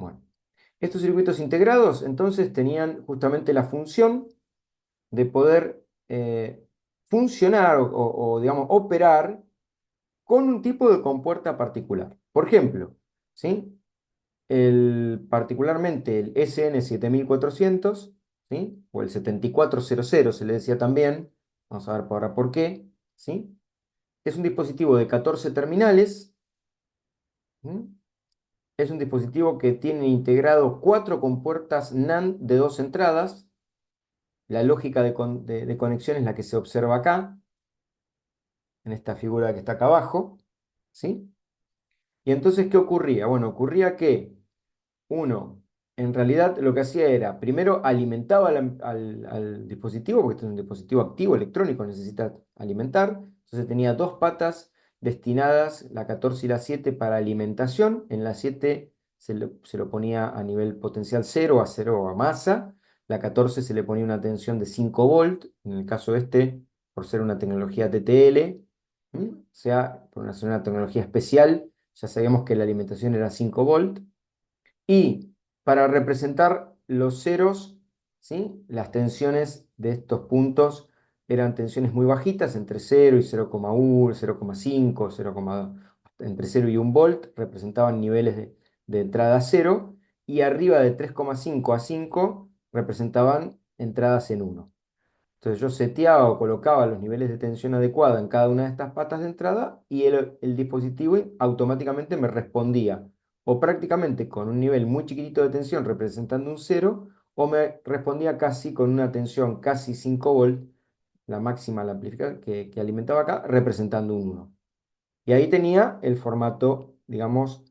Bueno, estos circuitos integrados entonces tenían justamente la función de poder funcionar digamos, operar con un tipo de compuerta particular. Por ejemplo, ¿sí? Particularmente el SN7400, ¿sí? O el 7400 se le decía también, vamos a ver ahora por qué, ¿sí? Es un dispositivo de 14 terminales, ¿sí? Es un dispositivo que tiene integrado 4 compuertas NAND de 2 entradas. La lógica de conexión es la que se observa acá, en esta figura que está acá abajo, ¿sí? Y entonces, ¿qué ocurría? Bueno, ocurría que uno, en realidad lo que hacía era, primero alimentaba al dispositivo, porque este es un dispositivo activo electrónico, necesita alimentar. Entonces tenía dos patas destinadas, la 14 y la 7, para alimentación. En la 7 se lo ponía a nivel potencial cero, a cero a masa. La 14 se le ponía una tensión de 5 volt, en el caso este, por ser una tecnología TTL, ¿m? O sea, por ser una tecnología especial, ya sabíamos que la alimentación era 5 volt. Y para representar los ceros, ¿sí? Las tensiones de estos puntos eran tensiones muy bajitas, entre 0 y 0,1, 0,5, 0,2, entre 0 y 1 volt, representaban niveles de entrada cero, y arriba de 3,5 a 5 representaban entradas en uno. Entonces yo seteaba o colocaba los niveles de tensión adecuada en cada una de estas patas de entrada y el dispositivo automáticamente me respondía o prácticamente con un nivel muy chiquitito de tensión representando un cero o me respondía casi con una tensión casi 5 volt, la máxima la amplificada que alimentaba acá, representando un uno. Y ahí tenía el formato, digamos,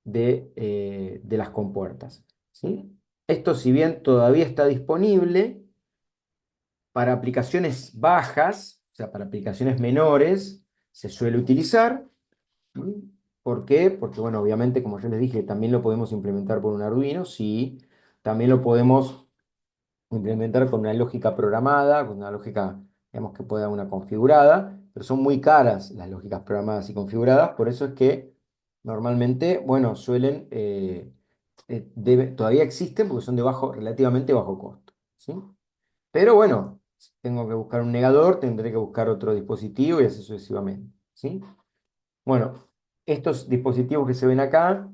de las compuertas, ¿sí? Esto, si bien todavía está disponible, para aplicaciones bajas, o sea, para aplicaciones menores, se suele utilizar. ¿Mm? ¿Por qué? Porque, bueno, obviamente, como yo les dije, también lo podemos implementar por un Arduino, sí. También lo podemos implementar con una lógica programada, con una lógica, digamos, que pueda una configurada, pero son muy caras las lógicas programadas y configuradas, por eso es que normalmente, bueno, suelen, todavía existen porque son de relativamente bajo costo, ¿sí? Pero bueno, si tengo que buscar un negador, tendré que buscar otro dispositivo y así sucesivamente, ¿sí? Bueno, estos dispositivos que se ven acá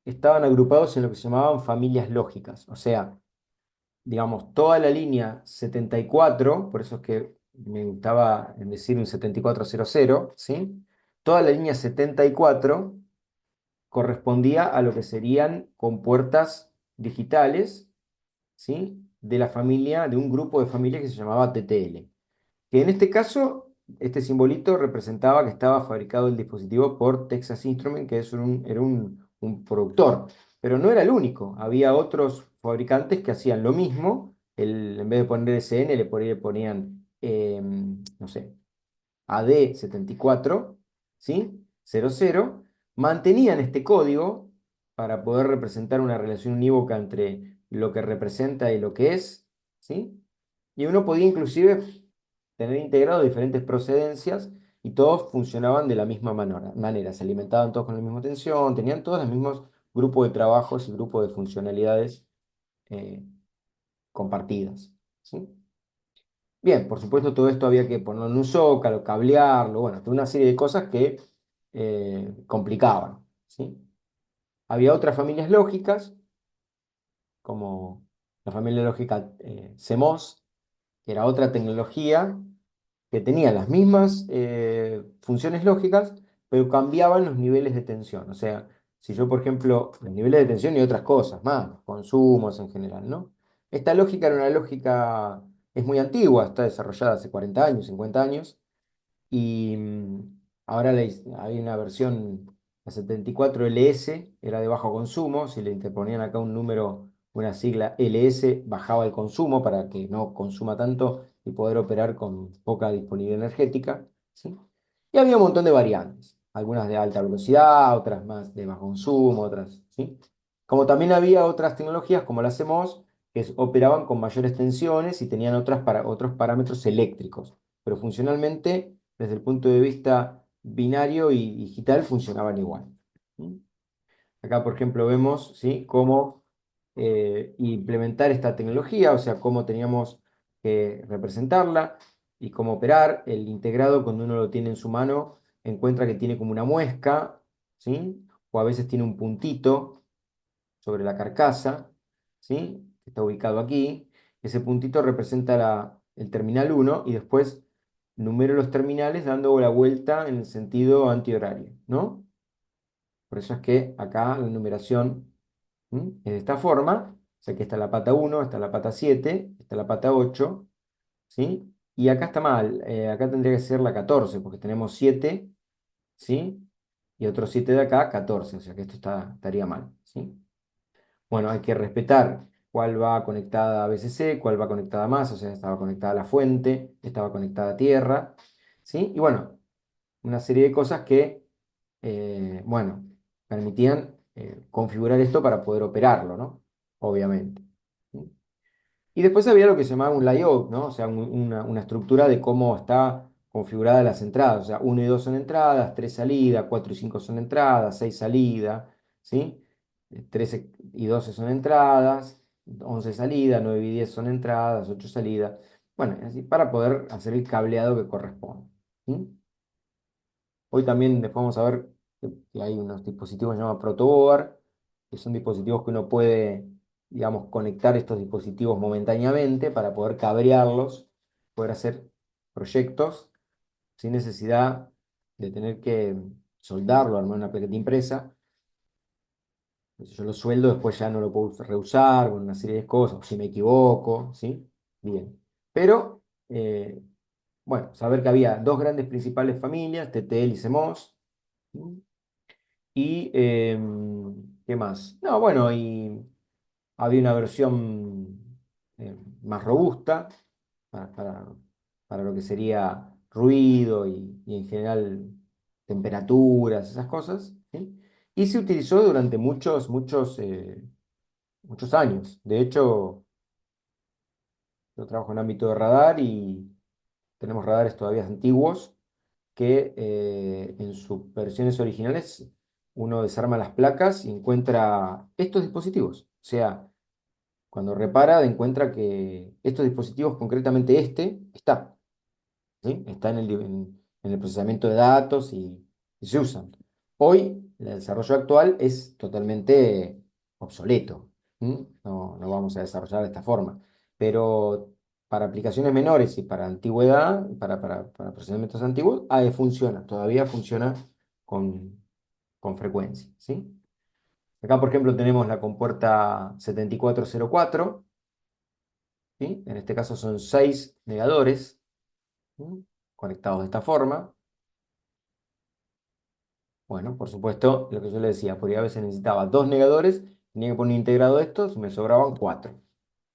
estaban agrupados en lo que se llamaban familias lógicas. O sea, digamos, toda la línea 74, por eso es que me gustaba en decir un 7400, ¿sí? Toda la línea 74 correspondía a lo que serían compuertas digitales, ¿sí? De la familia, de un grupo de familias que se llamaba TTL. Que en este caso, este simbolito representaba que estaba fabricado el dispositivo por Texas Instruments, que era un productor. Pero no era el único, había otros fabricantes que hacían lo mismo. En vez de poner SN, le ponían, no sé, AD74, ¿sí? 00, mantenían este código para poder representar una relación unívoca entre lo que representa y lo que es, ¿sí? Y uno podía inclusive tener integrado diferentes procedencias y todos funcionaban de la misma manera, se alimentaban todos con la misma tensión, tenían todos los mismos grupos de trabajos y grupos de funcionalidades eh, compartidas, ¿sí? Bien, por supuesto todo esto había que ponerlo en un zócalo, cablearlo, bueno, toda una serie de cosas que complicaban, ¿sí? Había otras familias lógicas, como la familia lógica CMOS, que era otra tecnología que tenía las mismas funciones lógicas, pero cambiaban los niveles de tensión. O sea, si yo, por ejemplo, los niveles de tensión y otras cosas más, los consumos en general, ¿no? Esta lógica era una lógica, es muy antigua, está desarrollada hace 40 años, 50 años, y ahora hay una versión, la 74LS, era de bajo consumo, si le interponían acá un número, una sigla LS, bajaba el consumo para que no consuma tanto y poder operar con poca disponibilidad energética, ¿sí? Y había un montón de variantes, algunas de alta velocidad, otras más de bajo consumo, otras, ¿sí? Como también había otras tecnologías como las CMOS, que operaban con mayores tensiones y tenían otros parámetros eléctricos, pero funcionalmente desde el punto de vista binario y digital funcionaban igual. ¿Mm? Acá, por ejemplo, vemos, ¿sí?, cómo implementar esta tecnología, o sea, cómo teníamos que representarla y cómo operar. El integrado, cuando uno lo tiene en su mano, encuentra que tiene como una muesca, ¿sí? O a veces tiene un puntito sobre la carcasa, ¿sí? Que está ubicado aquí. Ese puntito representa el terminal 1 y después numero los terminales dando la vuelta en el sentido antihorario, ¿no? Por eso es que acá la numeración, es de esta forma. O sea que está la pata 1, está la pata 7, está la pata 8, ¿sí? Y acá está mal, acá tendría que ser la 14, porque tenemos 7, ¿sí? Y otros 7 de acá, 14, o sea que esto estaría mal, ¿sí? Bueno, hay que respetar cuál va conectada a BCC, cuál va conectada a más, o sea, estaba conectada a la fuente, estaba conectada a tierra, ¿sí? Y bueno, una serie de cosas que, bueno, permitían configurar esto para poder operarlo, ¿no? Obviamente. ¿Sí? Y después había lo que se llamaba un layout, ¿no? O sea, una estructura de cómo está configurada las entradas. O sea, 1 y 2 son entradas, 3 salidas, 4 y 5 son entradas, 6 salidas, ¿sí? 13 y 12 son entradas, 11 salidas, 9 y 10 son entradas, 8 salidas. Bueno, así para poder hacer el cableado que corresponde. ¿Sí? Hoy también después vamos a ver que hay unos dispositivos que se llaman protoboard, que son dispositivos que uno puede, digamos, conectar estos dispositivos momentáneamente para poder cabrearlos, poder hacer proyectos sin necesidad de tener que soldarlo, armar una plaqueta impresa. Si yo lo sueldo, después ya no lo puedo reusar con una serie de cosas, o si me equivoco, ¿sí? Bien. Pero, bueno, saber que había dos grandes principales familias, TTL y CMOS. Y, ¿qué más? No, bueno, y había una versión más robusta para, para- para lo que sería ruido y en general temperaturas, esas cosas, ¿sí? Y se utilizó durante muchos años. De hecho, yo trabajo en ámbito de radar y tenemos radares todavía antiguos que en sus versiones originales uno desarma las placas y encuentra estos dispositivos. O sea, cuando repara encuentra que estos dispositivos, concretamente este, está, ¿sí? Está en el procesamiento de datos y se usan. Hoy el desarrollo actual es totalmente obsoleto. ¿Sí? No vamos a desarrollar de esta forma. Pero para aplicaciones menores y para antigüedad, para procesamientos antiguos, funciona, todavía funciona con, con frecuencia. ¿Sí? Acá, por ejemplo, tenemos la compuerta 7404, ¿sí? En este caso son 6 negadores, ¿sí?, conectados de esta forma. Bueno, por supuesto, lo que yo le decía, porque a veces necesitaba dos negadores, tenía que poner un integrado de estos, me sobraban cuatro.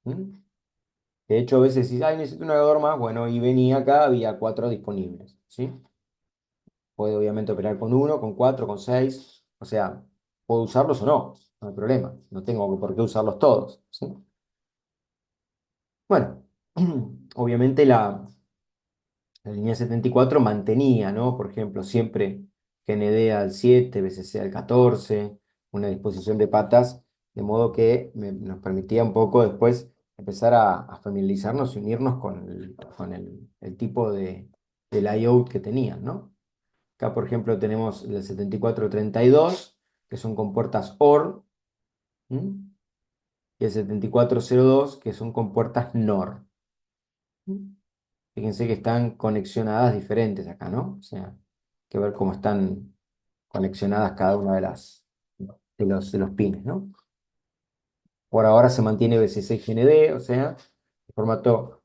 De hecho, a veces si, ay, necesito un negador más, bueno, y venía acá, había cuatro disponibles, ¿sí? Puede obviamente operar con uno, con cuatro, con seis, o sea, puedo usarlos o no, no hay problema, no tengo por qué usarlos todos, ¿sí? Bueno, obviamente la línea 74 mantenía, ¿no? Por ejemplo, siempre GND al 7, BCC al 14, una disposición de patas, de modo que nos permitía un poco después empezar a familiarizarnos y unirnos con el tipo de layout que tenían, ¿no? Acá, por ejemplo, tenemos el 7432, que son compuertas OR, ¿m? Y el 7402, que son compuertas NOR. Fíjense que están conexionadas diferentes acá, ¿no? O sea, hay que ver cómo están conexionadas cada una de los pines, ¿no? Por ahora se mantiene BCC-GND, o sea, el formato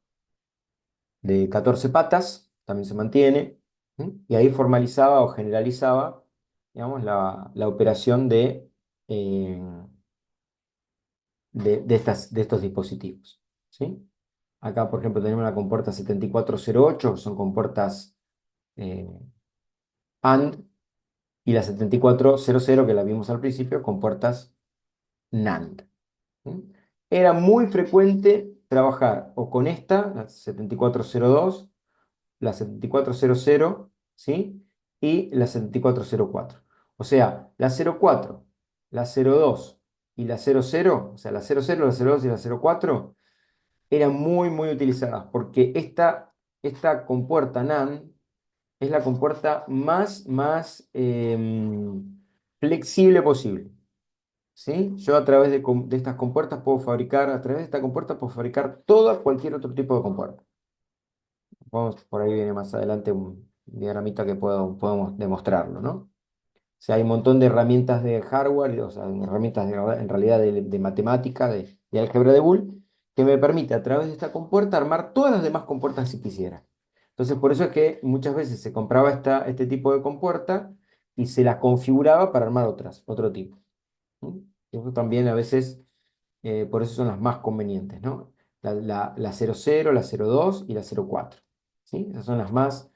de 14 patas también se mantiene. Y ahí formalizaba o generalizaba, digamos, la operación eh, de estos dispositivos, ¿sí? Acá, por ejemplo, tenemos la compuerta 7408, que son compuertas eh, AND, y la 7400, que la vimos al principio, con puertas NAND. ¿Sí? Era muy frecuente trabajar o con esta, la 7402, la 7400, ¿sí?, y la 7404. O sea, la 04, la 02 y la 00, o sea, la 00, la 02 y la 04, eran muy, muy utilizadas porque esta compuerta NAND es la compuerta más flexible posible. ¿Sí? Yo a través de estas compuertas puedo fabricar, a través de esta compuerta puedo fabricar cualquier otro tipo de compuerta. Por ahí viene más adelante un diagramita que podemos demostrarlo, ¿no? O sea, hay un montón de herramientas de hardware, o sea, herramientas en realidad de matemática, de álgebra de Boole, que me permite a través de esta compuerta armar todas las demás compuertas si quisiera. Entonces, por eso es que muchas veces se compraba este tipo de compuerta y se las configuraba para armar otro tipo. ¿Mm? Eso también a veces, por eso son las más convenientes, ¿no? La 00, la 02 y la 04, ¿sí? Esas son las más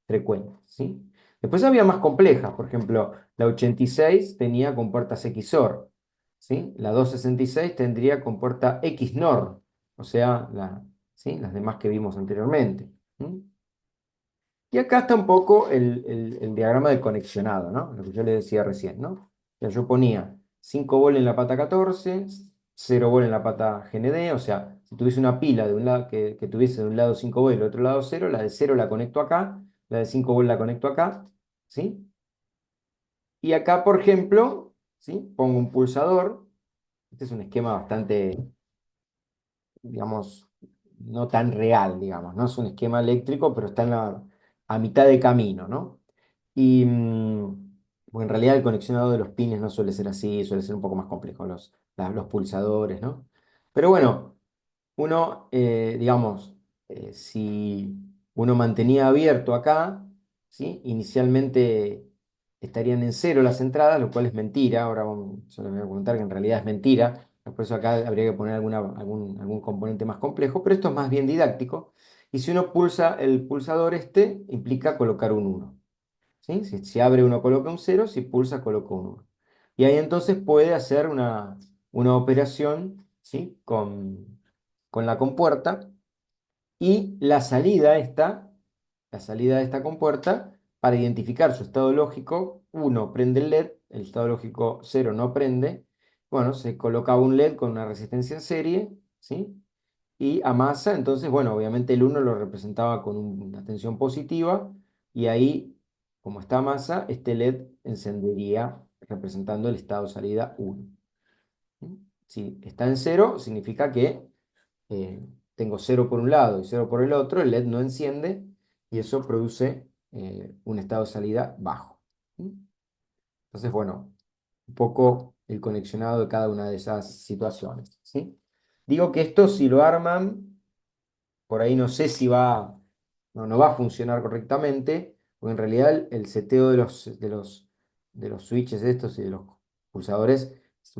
frecuentes, ¿sí? Después había más complejas, por ejemplo, la 86 tenía compuertas XOR, ¿sí? La 266 tendría compuerta XNOR, o sea, ¿sí? Las demás que vimos anteriormente. ¿Mm? Y acá está un poco el diagrama de conexionado, ¿no? Lo que yo le decía recién, ¿no? O sea, yo ponía 5 volt en la pata 14, 0 volt en la pata GND, o sea, si tuviese una pila de un lado que tuviese de un lado 5 volt y del otro lado 0, la de 0 la conecto acá, la de 5 volt la conecto acá, ¿sí? Y acá, por ejemplo, ¿sí? Pongo un pulsador. Este es un esquema bastante, digamos, no tan real, digamos, ¿no? Es un esquema eléctrico, pero está a mitad de camino, ¿no? Y porque en realidad el conexionado de los pines no suele ser así, suele ser un poco más complejo, los pulsadores, ¿no? Pero bueno, digamos, si uno mantenía abierto acá, ¿sí? Inicialmente estarían en cero las entradas, lo cual es mentira. Ahora yo les voy a comentar que en realidad es mentira. Por eso acá habría que poner algún componente más complejo, pero esto es más bien didáctico. Y si uno pulsa el pulsador este, implica colocar un uno. ¿Sí? Si abre uno coloca un cero, si pulsa coloca un uno. Y ahí entonces puede hacer una operación, ¿sí? Con la compuerta y la salida de esta compuerta, para identificar su estado lógico, uno prende el LED, el estado lógico cero no prende. Bueno, se colocaba un LED con una resistencia en serie, ¿sí? Y a masa, entonces, bueno, obviamente el uno lo representaba con una tensión positiva y ahí, como está a masa, este LED encendería representando el estado salida uno. ¿Mm? Si está en cero, significa que tengo cero por un lado y cero por el otro, el LED no enciende y eso produce un estado de salida bajo. ¿Mm? Entonces, bueno, un poco el conexionado de cada una de esas situaciones, ¿sí? Digo que esto si lo arman por ahí no sé si no va a funcionar correctamente, porque en realidad el seteo de los switches estos y de los pulsadores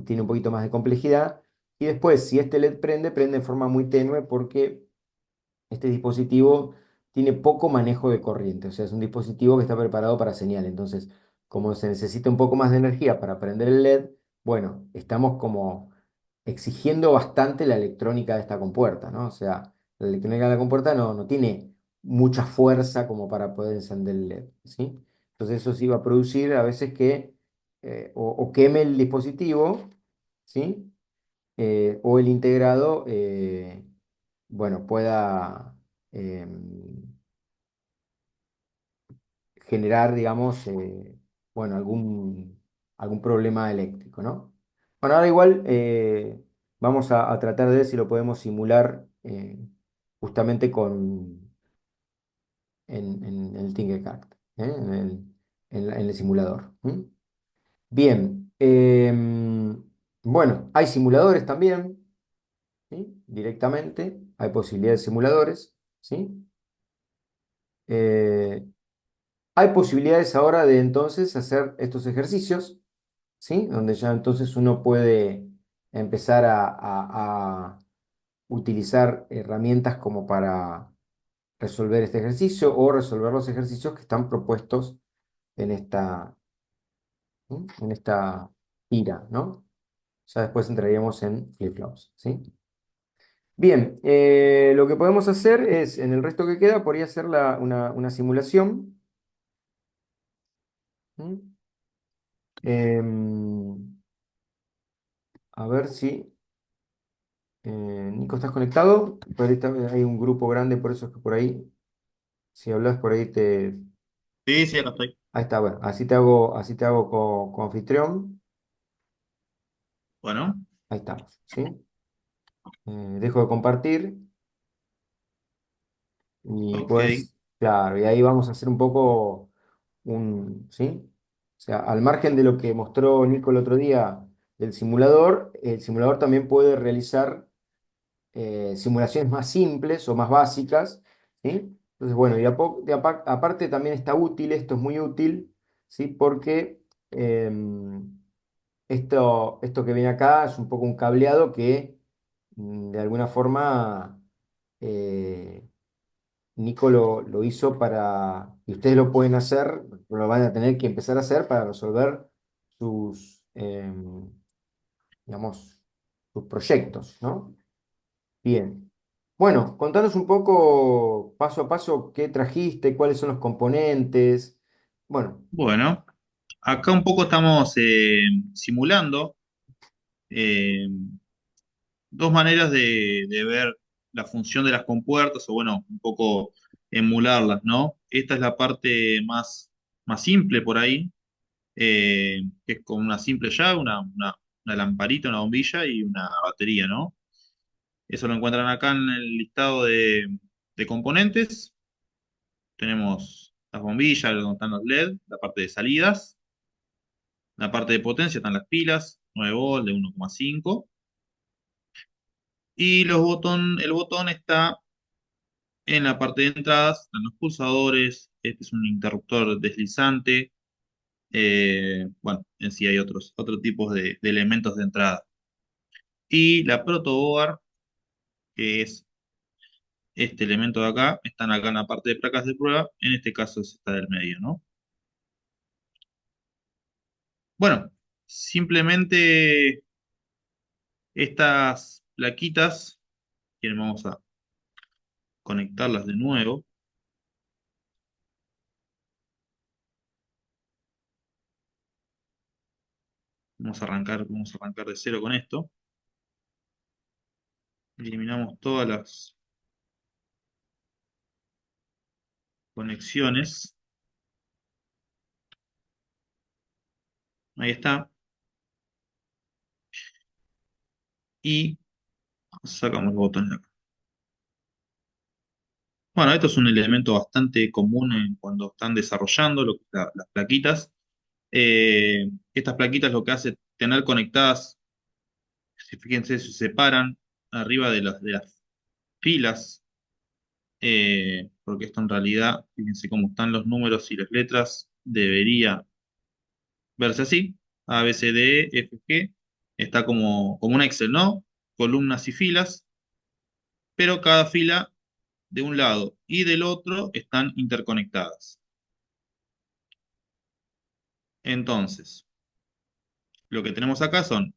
tiene un poquito más de complejidad. Y después, si este LED prende en forma muy tenue porque este dispositivo tiene poco manejo de corriente, o sea, es un dispositivo que está preparado para señal. Entonces, como se necesita un poco más de energía para prender el LED, bueno, estamos como exigiendo bastante la electrónica de esta compuerta, ¿no? O sea, la electrónica de la compuerta no tiene mucha fuerza como para poder encender el LED, ¿sí? Entonces eso sí va a producir a veces que o queme el dispositivo, ¿sí? O el integrado, bueno, pueda generar, digamos, bueno, algún problema eléctrico, ¿no? Bueno, ahora igual vamos a tratar de ver si lo podemos simular justamente en el Tinkercad, en el simulador. ¿Mm? Bien, bueno, hay simuladores también, ¿sí? Directamente, hay posibilidades de simuladores, ¿sí? Eh, Hay posibilidades ahora de entonces hacer estos ejercicios, ¿sí? Donde ya entonces uno puede empezar a utilizar herramientas como para resolver este ejercicio o resolver los ejercicios que están propuestos en esta tira, ¿no? Ya después entraríamos en flip-flops, ¿sí? Bien, lo que podemos hacer es, en el resto que queda, podría hacer una simulación. ¿Mm? Em, A ver si... Nico, ¿estás conectado? Por ahí hay un grupo grande, por eso es que por ahí, si hablas por ahí te... Sí, sí, acá estoy. Ahí está, bueno, así te hago anfitrión. Bueno, Ahí estamos, ¿sí? Dejo de compartir y ok. pues, claro, y ahí vamos a hacer un poco ¿sí? O sea, al margen de lo que mostró Nico el otro día del simulador, el simulador también puede realizar simulaciones más simples o más básicas, ¿sí? Entonces, bueno, aparte también está útil, esto es muy útil, ¿sí? Porque esto que viene acá es un poco un cableado que de alguna forma eh, Nico lo hizo y ustedes lo pueden hacer, lo van a tener que empezar a hacer para resolver sus, digamos, sus proyectos, ¿no? Bien. Bueno, contanos un poco paso a paso qué trajiste, cuáles son los componentes. Bueno, Bueno, acá un poco estamos simulando eh, dos maneras de ver la función de las compuertas, o bueno, un poco emularlas, ¿no? Esta es la parte más simple por ahí, que es con una simple llave, una lamparita, una bombilla y una batería, ¿no? Eso lo encuentran acá en el listado de componentes. Tenemos las bombillas, donde están los LED, la parte de salidas, la parte de potencia están las pilas, 9 volt de 1,5. Y el botón está en la parte de entradas, están los pulsadores, este es un interruptor deslizante, bueno, en sí hay otros tipos de elementos de entrada. Y la protoboard, que es este elemento de acá, están acá en la parte de placas de prueba, en este caso es esta del medio, ¿no? Bueno, simplemente estas plaquitas, que vamos a conectarlas de nuevo. Vamos a arrancar de cero con esto. Eliminamos todas las conexiones. Ahí está. Y sacamos el botón de acá. Bueno, esto es un elemento bastante común cuando están desarrollando lo que es las plaquitas. Estas plaquitas lo que hace es tener conectadas, si fíjense, se separan arriba de las filas, porque esto en realidad, fíjense cómo están los números y las letras, debería verse así: A, B, C, D, E, F, G, está como un Excel, ¿no? Columnas y filas, pero cada fila de un lado y del otro están interconectadas. Entonces, lo que tenemos acá son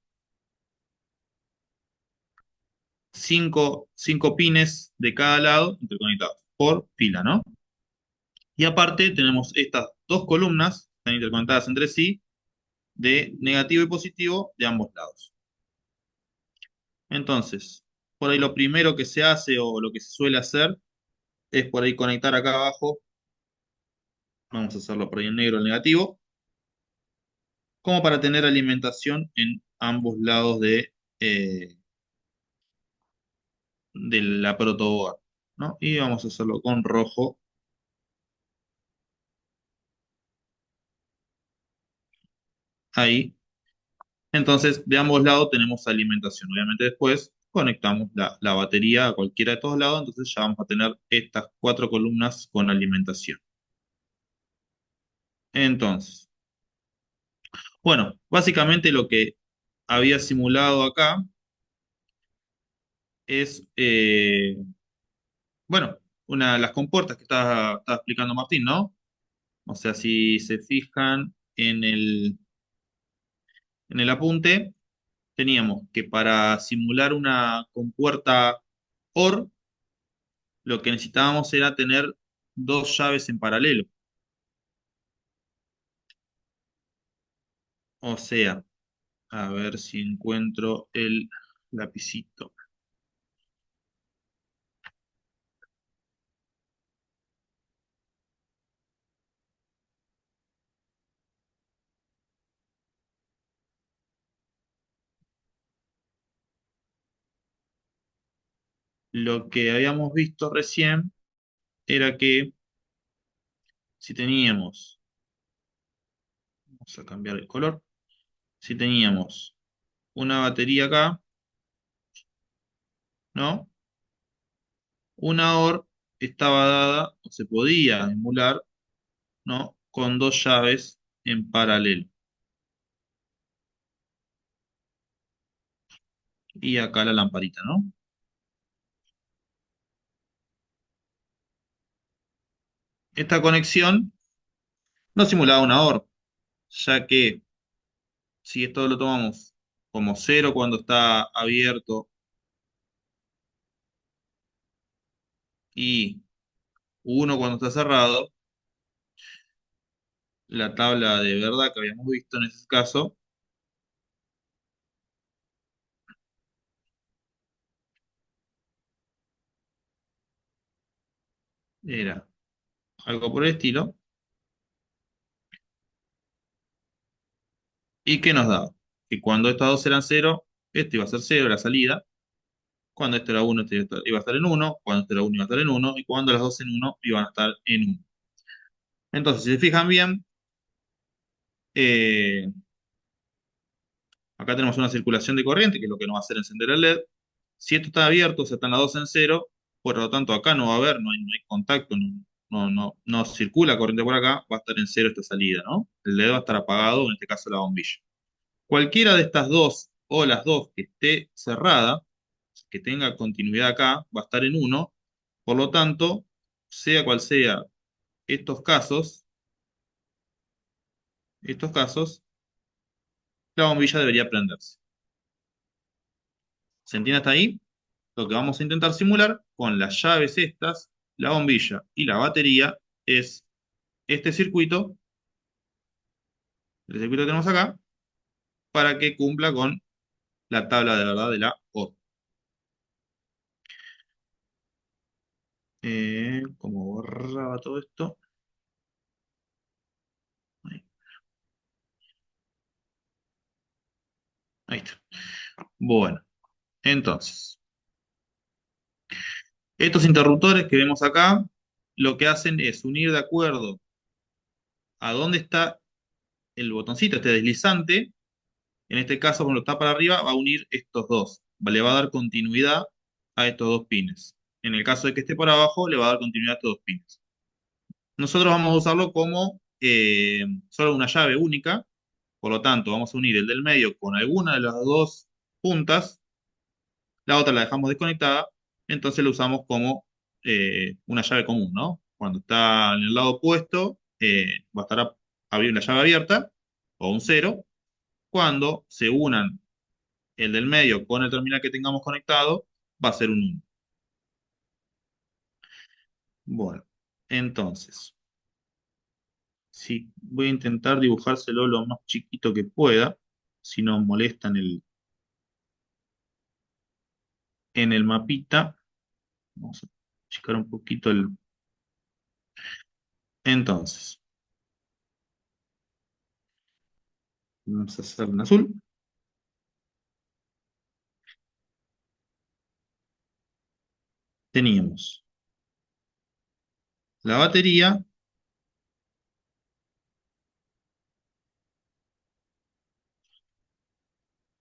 cinco pines de cada lado interconectados por fila, ¿no? Y aparte tenemos estas dos columnas, están interconectadas entre sí, de negativo y positivo de ambos lados. Entonces, por ahí lo primero que se hace o lo que se suele hacer es por ahí conectar acá abajo, vamos a hacerlo por ahí en negro el negativo, como para tener alimentación en ambos lados de la protoboard, ¿no? Y vamos a hacerlo con rojo ahí. Entonces, de ambos lados tenemos alimentación. Obviamente después conectamos la batería a cualquiera de todos lados, entonces ya vamos a tener estas cuatro columnas con alimentación. Entonces, bueno, básicamente lo que había simulado acá es, bueno, las compuertas que estaba explicando Martín, ¿no? O sea, si se fijan en el apunte, teníamos que para simular una compuerta OR, lo que necesitábamos era tener dos llaves en paralelo. O sea, A ver si encuentro el lapicito. Lo que habíamos visto recién era que si teníamos, vamos a cambiar el color, si teníamos una batería acá, ¿no? Una OR estaba dada, o se podía emular, ¿no? Con dos llaves en paralelo. Y acá la lamparita, ¿no? Esta conexión no simulaba una OR, ya que si esto lo tomamos como cero cuando está abierto y uno cuando está cerrado, la tabla de verdad que habíamos visto en ese caso era algo por el estilo. ¿Y qué nos daba? Que cuando estas dos eran cero, este iba a ser cero, la salida. Cuando este era uno, este iba a estar en uno. Cuando este era uno, iba a estar en uno. Y cuando las dos en uno, iban a estar en uno. Entonces, si se fijan bien, eh, acá tenemos una circulación de corriente, que es lo que nos va a hacer encender el LED. Si esto está abierto, o sea, están las dos en cero, por lo tanto acá no va a haber, no hay contacto, no circula corriente por acá, va a estar en cero esta salida, ¿no? El LED va a estar apagado, en este caso la bombilla. Cualquiera de estas dos o las dos que esté cerrada, que tenga continuidad acá, va a estar en uno. Por lo tanto, sea cual sea estos casos, la bombilla debería prenderse. ¿Se entiende hasta ahí? Lo que vamos a intentar simular con las llaves estas, la bombilla y la batería es este circuito, el circuito que tenemos acá, para que cumpla con la tabla de verdad de la O. ¿Cómo borraba todo esto? Ahí, ahí está. Bueno, entonces, estos interruptores que vemos acá, lo que hacen es unir de acuerdo a dónde está el botoncito, este deslizante. En este caso, cuando está para arriba, va a unir estos dos. Le va a dar continuidad a estos dos pines. En el caso de que esté por abajo, le va a dar continuidad a estos dos pines. Nosotros vamos a usarlo como solo una llave única. Por lo tanto, vamos a unir el del medio con alguna de las dos puntas. La otra la dejamos desconectada. Entonces lo usamos como una llave común, ¿no? Cuando está en el lado opuesto, va a estar la llave abierta o un cero. Cuando se unan el del medio con el terminal que tengamos conectado, va a ser un uno. Bueno, entonces, sí, voy a intentar dibujárselo lo más chiquito que pueda, si no molesta en el mapita. Vamos a checar un poquito el... Entonces, vamos a hacer en azul. Teníamos la batería,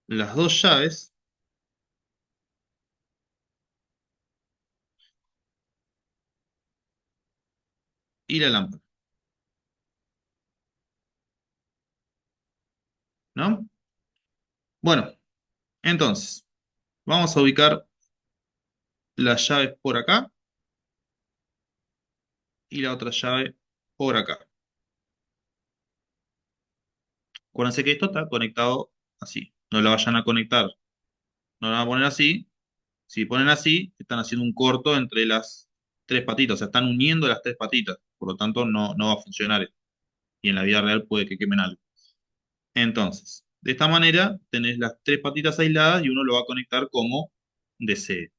las dos llaves y la lámpara, ¿no? Bueno, entonces, vamos a ubicar las llaves por acá y la otra llave por acá. Acuérdense que esto está conectado así. No lo vayan a conectar, no lo van a poner así. Si ponen así, están haciendo un corto entre las tres patitas, o sea, están uniendo las tres patitas. Por lo tanto, no va a funcionar. Y en la vida real puede que quemen algo. Entonces, De esta manera tenés las tres patitas aisladas y uno lo va a conectar como desee.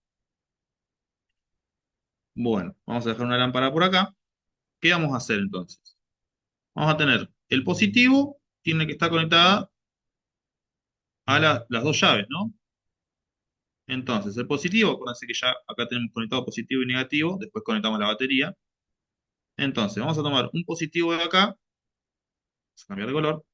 Bueno, vamos a dejar una lámpara por acá. ¿Qué vamos a hacer entonces? Vamos a tener el positivo, tiene que estar conectada a las dos llaves, ¿no? Entonces, el positivo, acuérdense que ya acá tenemos conectado positivo y negativo, después conectamos la batería. Entonces, vamos a tomar un positivo de acá, vamos a cambiar de color,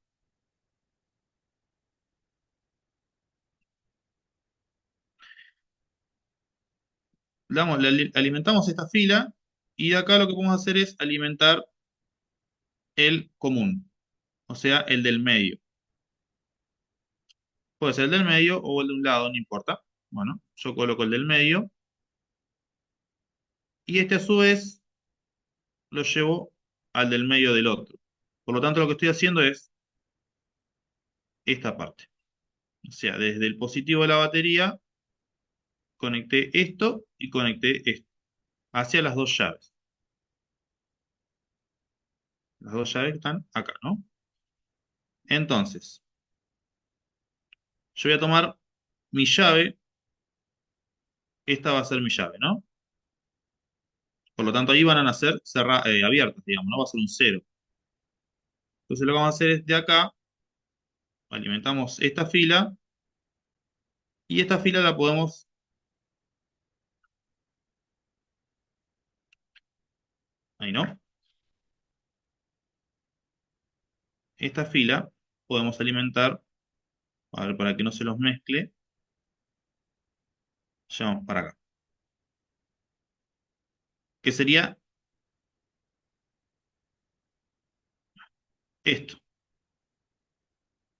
alimentamos esta fila y de acá lo que podemos hacer es alimentar el común, o sea, el del medio. Puede ser el del medio o el de un lado, no importa. Bueno, yo coloco el del medio y este a su vez lo llevo al del medio del otro. Por lo tanto, lo que estoy haciendo es esta parte. O sea, desde el positivo de la batería conecté esto y conecté esto hacia las dos llaves. Las dos llaves que están acá, ¿no? Entonces, yo voy a tomar mi llave, esta va a ser mi llave, ¿no? Por lo tanto, ahí van a nacer abiertas, digamos, ¿no? Va a ser un cero. Entonces, lo que vamos a hacer es de acá, alimentamos esta fila y esta fila la podemos, ahí no, esta fila podemos alimentar, a ver, para que no se los mezcle, llevamos para acá. Que sería esto.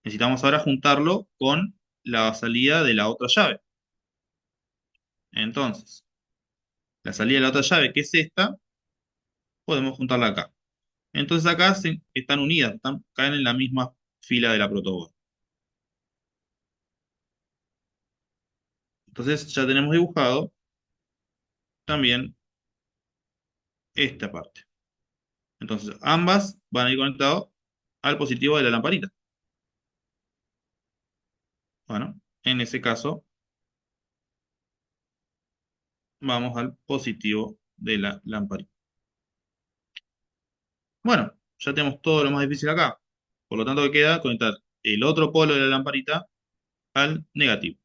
Necesitamos ahora juntarlo con la salida de la otra llave. Entonces, la salida de la otra llave, que es esta, podemos juntarla acá. Entonces acá están unidas, caen en la misma fila de la protoboard. Entonces ya tenemos dibujado también esta parte. Entonces ambas van a ir conectadas al positivo de la lamparita. Bueno, en ese caso vamos al positivo de la lamparita. Bueno, ya tenemos todo lo más difícil acá. Por lo tanto, que queda conectar el otro polo de la lamparita al negativo.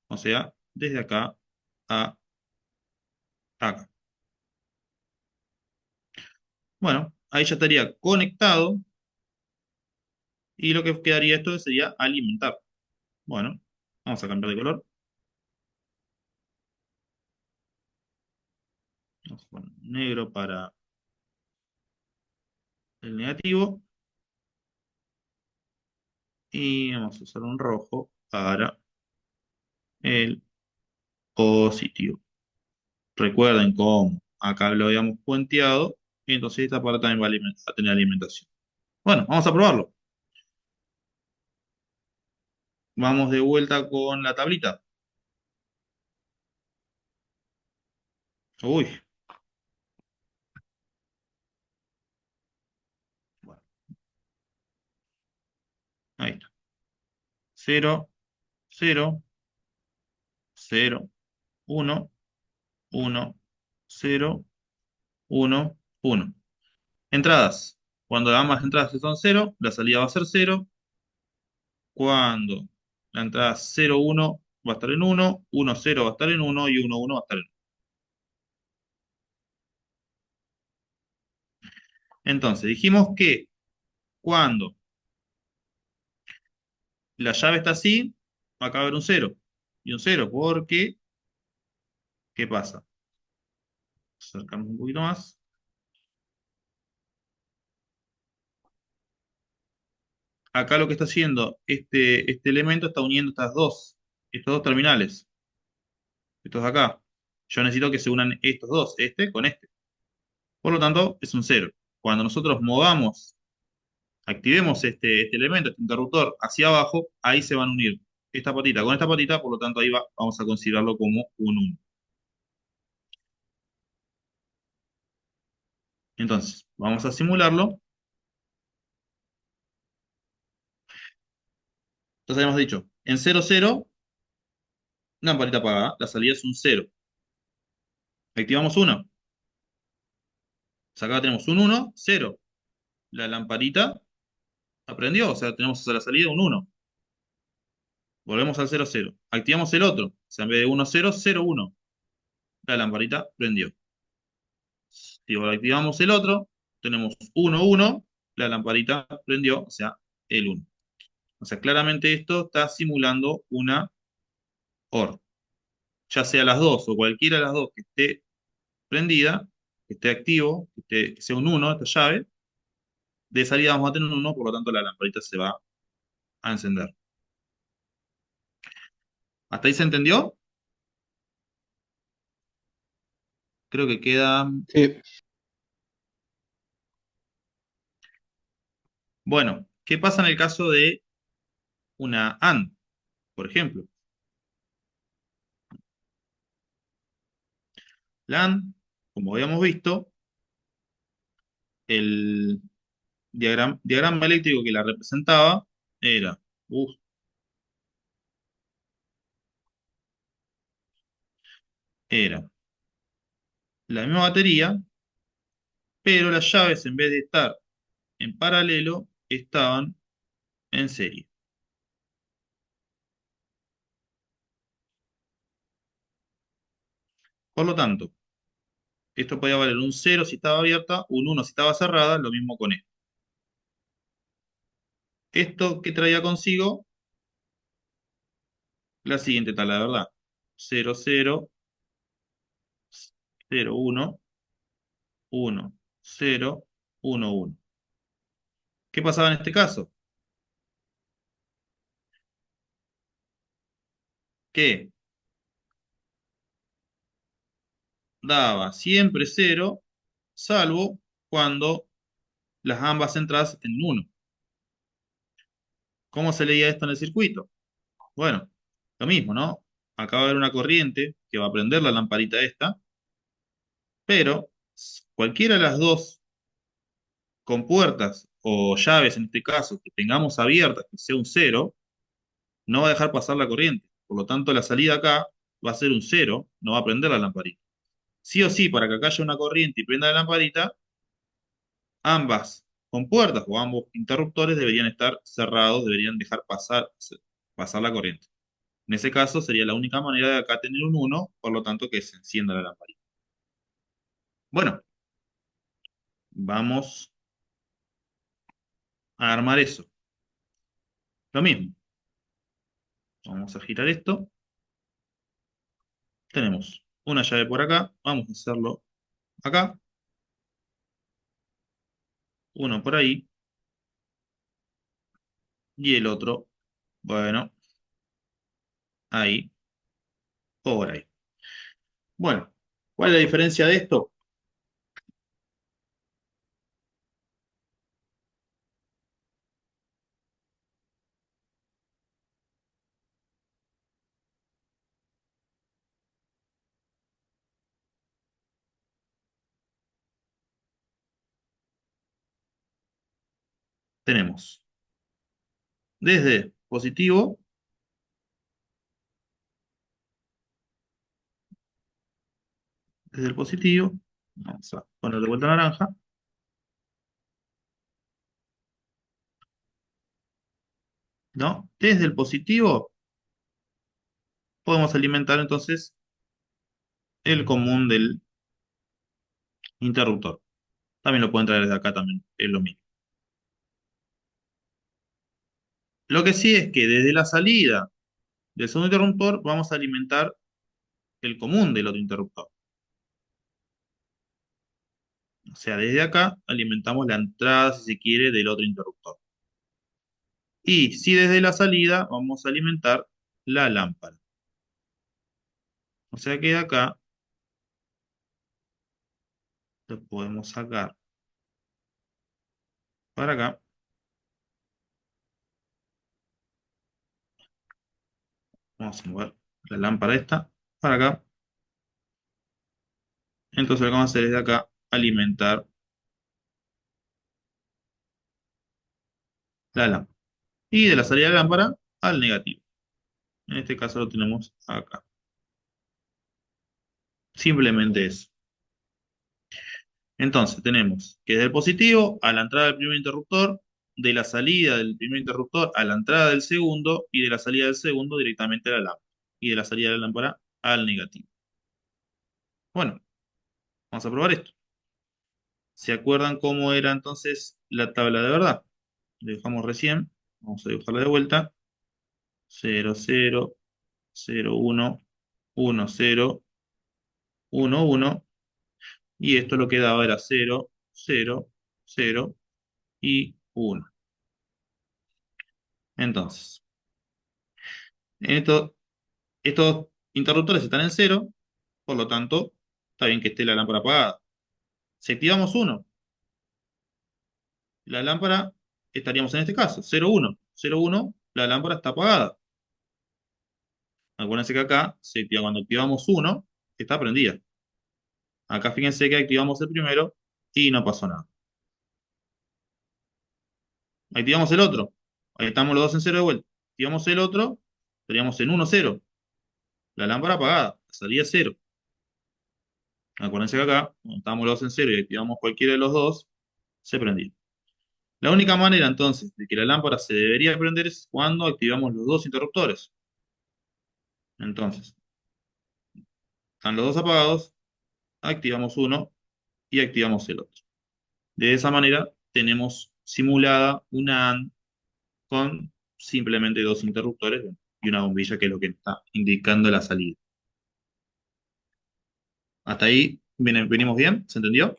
O sea, desde acá a acá. Bueno, ahí ya estaría conectado y lo que quedaría esto sería alimentar. Bueno, vamos a cambiar de color. Vamos a poner negro para el negativo y vamos a usar un rojo para el positivo. Recuerden cómo acá lo habíamos puenteado y entonces esta parte también va a tener alimentación. Bueno, vamos a probarlo. Vamos de vuelta con la tablita. Uy, bueno, ahí está. Cero, cero, cero, uno, uno, cero, uno, uno. Entradas. Cuando ambas entradas son cero, la salida va a ser cero. Cuando la entrada 0, 1 va a estar en 1, 1, 0 va a estar en 1 y 1, 1 va a estar en 1. Entonces, dijimos que cuando la llave está así, acá va a haber un cero. Y un cero, porque, ¿qué pasa? Acercamos un poquito más. Acá lo que está haciendo este elemento está uniendo estos dos terminales. Estos de acá. Yo necesito que se unan estos dos, este con este. Por lo tanto, es un cero. Cuando nosotros activemos este elemento, este interruptor hacia abajo, ahí se van a unir esta patita con esta patita, por lo tanto ahí vamos a considerarlo como un 1. Entonces, vamos a simularlo. Entonces habíamos dicho, en 0, 0, lamparita apagada, la salida es un 0. Activamos 1. Acá tenemos un 1, 0. La lamparita aprendió, o sea, tenemos a la salida un 1. Volvemos al 0, 0. Activamos el otro, o sea, en vez de 1, 0, 0, 1. La lamparita prendió. Si ahora activamos el otro, tenemos 1, 1. La lamparita prendió, o sea, el 1. O sea, claramente esto está simulando una OR. Ya sea las dos o cualquiera de las dos que esté prendida, que esté activo, que sea un 1 esta llave, de salida vamos a tener un 1, por lo tanto la lamparita se va a encender. ¿Hasta ahí se entendió? Creo que queda... Sí, Bueno, ¿qué pasa en el caso de una AND, por ejemplo? La AND, como habíamos visto, el diagrama eléctrico que la representaba era, uf, era la misma batería, pero las llaves en vez de estar en paralelo, estaban en serie. Por lo tanto, esto podía valer un 0 si estaba abierta, un 1 si estaba cerrada, lo mismo con esto. Esto que traía consigo la siguiente tabla, ¿verdad? 0, 0, 0, 1, 1, 0, 1, 1. ¿Qué pasaba en este caso? Que daba siempre 0, salvo cuando las ambas entradas estén en 1. ¿Cómo se leía esto en el circuito? Bueno, lo mismo, ¿no? Acá va a haber una corriente que va a prender la lamparita esta, pero cualquiera de las dos compuertas o llaves, en este caso, que tengamos abiertas, que sea un 0, no va a dejar pasar la corriente. Por lo tanto, la salida acá va a ser un 0, no va a prender la lamparita. Sí o sí, para que acá haya una corriente y prenda la lamparita, ambas compuertas o ambos interruptores deberían estar cerrados, deberían dejar pasar la corriente. En ese caso sería la única manera de acá tener un 1, por lo tanto que se encienda la lamparita. Bueno, vamos a armar eso. Lo mismo. Vamos a girar esto. Tenemos una llave por acá. Vamos a hacerlo acá. Uno por ahí. Y el otro, bueno, ahí, por ahí. Bueno, ¿cuál es la diferencia de esto? Tenemos desde positivo, desde el positivo, vamos a poner de vuelta naranja, ¿no? Desde el positivo podemos alimentar entonces el común del interruptor. También lo pueden traer desde acá, también es lo mismo. Lo que sí es que desde la salida del segundo interruptor vamos a alimentar el común del otro interruptor. O sea, desde acá alimentamos la entrada, si se quiere, del otro interruptor. Y si desde la salida vamos a alimentar la lámpara. O sea que de acá lo podemos sacar para acá. Vamos a mover la lámpara esta para acá. Entonces lo que vamos a hacer es de acá alimentar la lámpara. Y de la salida de la lámpara al negativo. En este caso lo tenemos acá. Simplemente eso. Entonces tenemos que del positivo a la entrada del primer interruptor, de la salida del primer interruptor a la entrada del segundo y de la salida del segundo directamente a la lámpara. Y de la salida de la lámpara al negativo. Bueno, vamos a probar esto. ¿Se acuerdan cómo era entonces la tabla de verdad? Le dejamos recién. Vamos a dibujarla de vuelta. 0, 0, 0, 1, 1, 0, 1, 1. Y esto lo que daba era 0, 0, 0 y 1. Entonces, esto, estos interruptores están en cero, por lo tanto, está bien que esté la lámpara apagada. Si activamos uno, la lámpara, estaríamos en este caso, 0, 1. 0, 1, la lámpara está apagada. Acuérdense que acá, cuando activamos uno, está prendida. Acá fíjense que activamos el primero y no pasó nada. Activamos el otro. Ahí estamos los dos en cero de vuelta. Activamos el otro, estaríamos en 1, 0. La lámpara apagada, la salida 0. Acuérdense que acá, cuando estamos los dos en cero y activamos cualquiera de los dos, se prendía. La única manera entonces de que la lámpara se debería prender es cuando activamos los dos interruptores. Entonces, están los dos apagados, activamos uno y activamos el otro. De esa manera tenemos simulada una AND con simplemente dos interruptores y una bombilla que es lo que está indicando la salida. Hasta ahí venimos bien, ¿se entendió?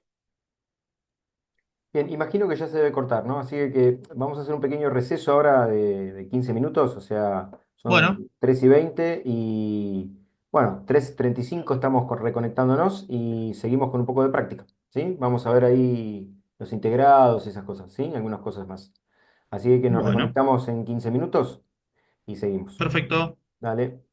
Bien, imagino que ya se debe cortar, ¿no? Así que vamos a hacer un pequeño receso ahora de 15 minutos, o sea, Bueno, son 3:20 y bueno, 3:35 estamos reconectándonos y seguimos con un poco de práctica, ¿sí? Vamos a ver ahí los integrados y esas cosas, ¿sí? Algunas cosas más. Así que nos bueno, reconectamos en 15 minutos y seguimos. perfecto. Dale.